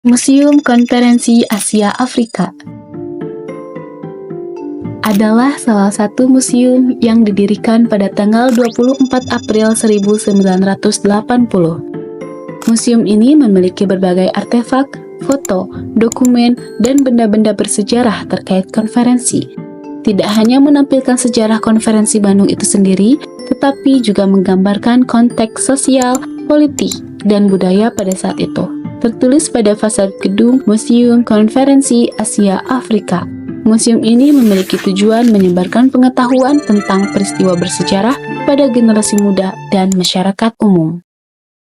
Museum Konferensi Asia Afrika adalah salah satu museum yang didirikan pada tanggal 24 April 1980. Museum ini memiliki berbagai artefak, foto, dokumen, dan benda-benda bersejarah terkait konferensi. Tidak hanya menampilkan sejarah konferensi Bandung itu sendiri, tetapi juga menggambarkan konteks sosial, politik, dan budaya pada saat itu. Tertulis pada fasad gedung Museum Konferensi Asia Afrika. Museum ini memiliki tujuan menyebarkan pengetahuan tentang peristiwa bersejarah pada generasi muda dan masyarakat umum.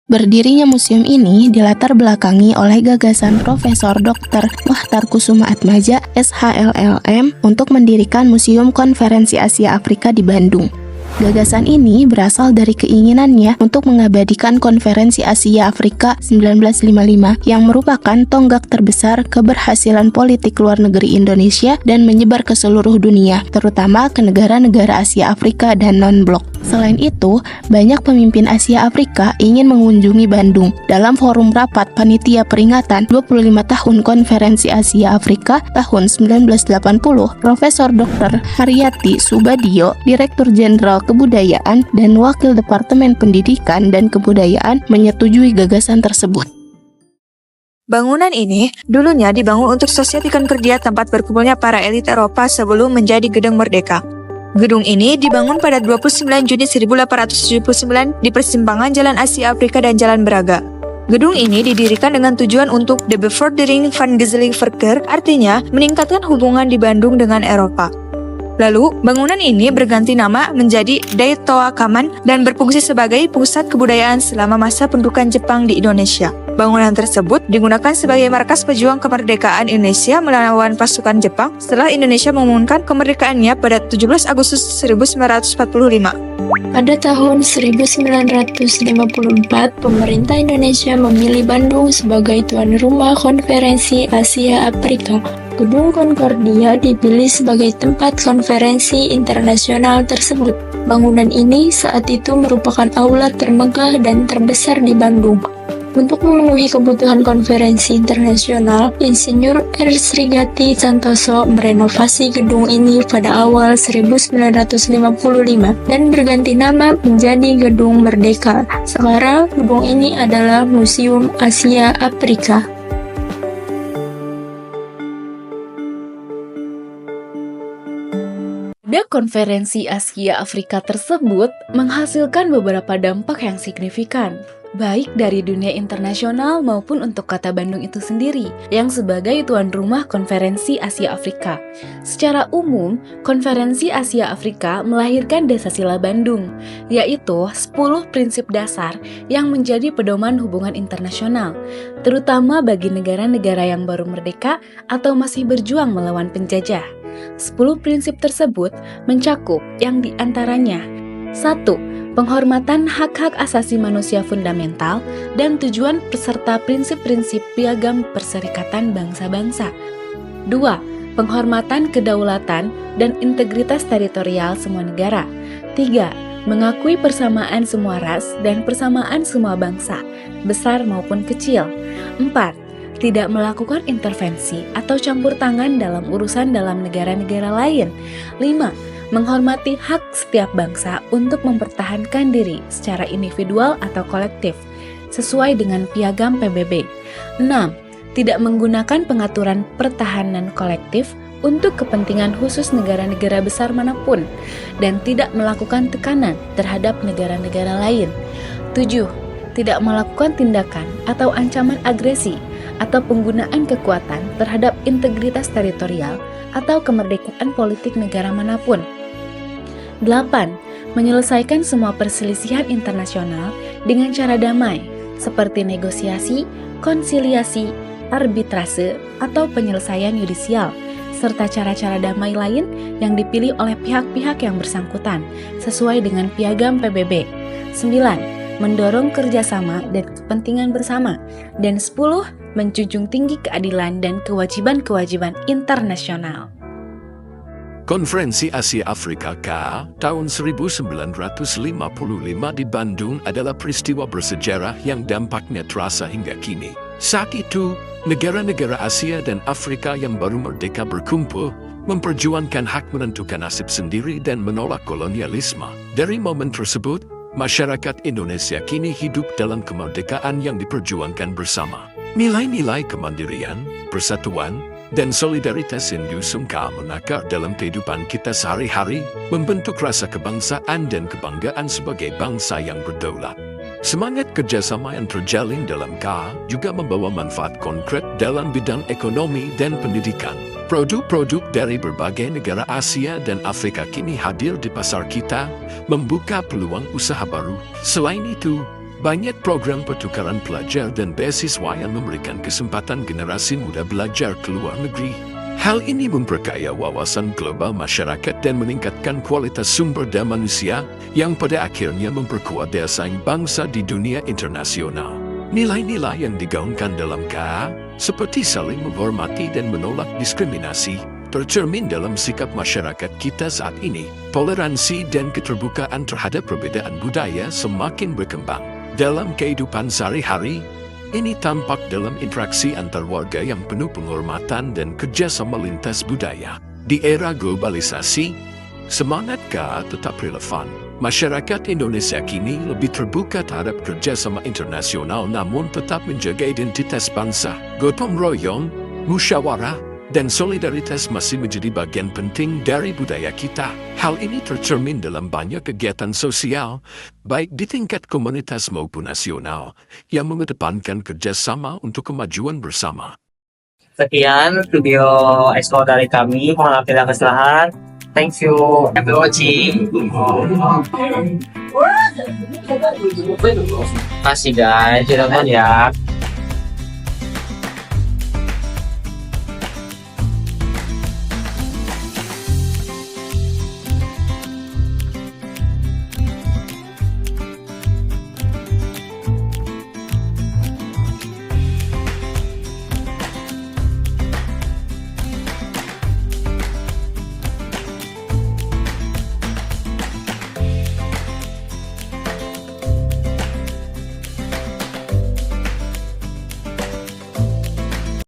Berdirinya museum ini dilatar belakangi oleh gagasan Profesor Dr. Mochtar Kusumaatmadja, SHLLM, untuk mendirikan Museum Konferensi Asia Afrika di Bandung. Gagasan ini berasal dari keinginannya untuk mengabadikan Konferensi Asia Afrika 1955 yang merupakan tonggak terbesar keberhasilan politik luar negeri Indonesia dan menyebar ke seluruh dunia, terutama ke negara-negara Asia Afrika dan non-blok. Selain itu, banyak pemimpin Asia Afrika ingin mengunjungi Bandung. Dalam forum rapat panitia peringatan 25 tahun Konferensi Asia Afrika tahun 1980, Profesor Dr. Haryati Soebadio, Direktur Jenderal Kebudayaan dan Wakil Departemen Pendidikan dan Kebudayaan, menyetujui gagasan tersebut. Bangunan ini dulunya dibangun untuk sosiatikan kerja tempat berkumpulnya para elit Eropa sebelum menjadi Gedung Merdeka. Gedung ini dibangun pada 29 Juni 1879 di persimpangan Jalan Asia Afrika dan Jalan Braga. Gedung ini didirikan dengan tujuan untuk de bevordering van gezellig verkeer, artinya meningkatkan hubungan di Bandung dengan Eropa. Lalu, bangunan ini berganti nama menjadi Daitoa Kaman dan berfungsi sebagai pusat kebudayaan selama masa pendudukan Jepang di Indonesia. Bangunan tersebut digunakan sebagai markas pejuang kemerdekaan Indonesia melawan pasukan Jepang setelah Indonesia mengumumkan kemerdekaannya pada 17 Agustus 1945. Pada tahun 1954, pemerintah Indonesia memilih Bandung sebagai tuan rumah Konferensi Asia Afrika. Gedung Concordia dipilih sebagai tempat konferensi internasional tersebut. Bangunan ini saat itu merupakan aula termegah dan terbesar di Bandung. Untuk memenuhi kebutuhan konferensi internasional, Insinyur R. Srigati Santoso merenovasi gedung ini pada awal 1955 dan berganti nama menjadi Gedung Merdeka. Sekarang, gedung ini adalah Museum Asia Afrika. Pada konferensi Asia Afrika tersebut menghasilkan beberapa dampak yang signifikan, baik dari dunia internasional maupun untuk kota Bandung itu sendiri, yang sebagai tuan rumah konferensi Asia Afrika. Secara umum, konferensi Asia Afrika melahirkan Dasasila Bandung, yaitu 10 prinsip dasar yang menjadi pedoman hubungan internasional, terutama bagi negara-negara yang baru merdeka atau masih berjuang melawan penjajah. 10 prinsip tersebut mencakup yang diantaranya: 1. Penghormatan hak-hak asasi manusia fundamental dan tujuan peserta prinsip-prinsip Piagam Perserikatan Bangsa-Bangsa. 2. Penghormatan kedaulatan dan integritas teritorial semua negara. 3. Mengakui persamaan semua ras dan persamaan semua bangsa, besar maupun kecil. 4. Tidak melakukan intervensi atau campur tangan dalam urusan dalam negara-negara lain. 5. Menghormati hak setiap bangsa untuk mempertahankan diri secara individual atau kolektif, sesuai dengan Piagam PBB. 6. Tidak menggunakan pengaturan pertahanan kolektif untuk kepentingan khusus negara-negara besar manapun, dan tidak melakukan tekanan terhadap negara-negara lain. 7. Tidak melakukan tindakan atau ancaman agresi atau penggunaan kekuatan terhadap integritas teritorial atau kemerdekaan politik negara manapun. 8. Menyelesaikan semua perselisihan internasional dengan cara damai, seperti negosiasi, konsiliasi, arbitrase, atau penyelesaian yudisial, serta cara-cara damai lain yang dipilih oleh pihak-pihak yang bersangkutan, sesuai dengan Piagam PBB. 9. Mendorong kerjasama dan kepentingan bersama. Dan 10. Menjunjung tinggi keadilan dan kewajiban-kewajiban internasional. Konferensi Asia Afrika K tahun 1955 di Bandung adalah peristiwa bersejarah yang dampaknya terasa hingga kini. Saat itu, negara-negara Asia dan Afrika yang baru merdeka berkumpul, memperjuangkan hak menentukan nasib sendiri dan menolak kolonialisme. Dari momen tersebut, masyarakat Indonesia kini hidup dalam kemerdekaan yang diperjuangkan bersama. Nilai-nilai kemandirian, persatuan, dan solidaritas yang diusungkan menakar dalam kehidupan kita sehari-hari, membentuk rasa kebangsaan dan kebanggaan sebagai bangsa yang berdaulat. Semangat kerjasama yang terjalin dalam KA juga membawa manfaat konkret dalam bidang ekonomi dan pendidikan. Produk-produk dari berbagai negara Asia dan Afrika kini hadir di pasar kita, membuka peluang usaha baru. Selain itu, banyak program pertukaran pelajar dan beasiswa yang memberikan kesempatan generasi muda belajar ke luar negeri. Hal ini memperkaya wawasan global masyarakat dan meningkatkan kualitas sumber daya manusia yang pada akhirnya memperkuat daya saing bangsa di dunia internasional. Nilai-nilai yang digaungkan dalam KA, seperti saling menghormati dan menolak diskriminasi, tercermin dalam sikap masyarakat kita saat ini. Toleransi dan keterbukaan terhadap perbedaan budaya semakin berkembang. Dalam kehidupan sehari-hari, ini tampak dalam interaksi antar warga yang penuh penghormatan dan kerjasama lintas budaya. Di era globalisasi, semangat KA tetap relevan. Masyarakat Indonesia kini lebih terbuka terhadap kerjasama internasional namun tetap menjaga identitas bangsa. Gotong royong, musyawarah, dan solidaritas masih menjadi bagian penting dari budaya kita. Hal ini tercermin dalam banyak kegiatan sosial, baik di tingkat komunitas maupun nasional, yang mengedepankan kerjasama untuk kemajuan bersama. Sekian video expo dari kami. Mohon tidak kesalahan. Thank you. Happy watching. Kasih guys, jangan ya.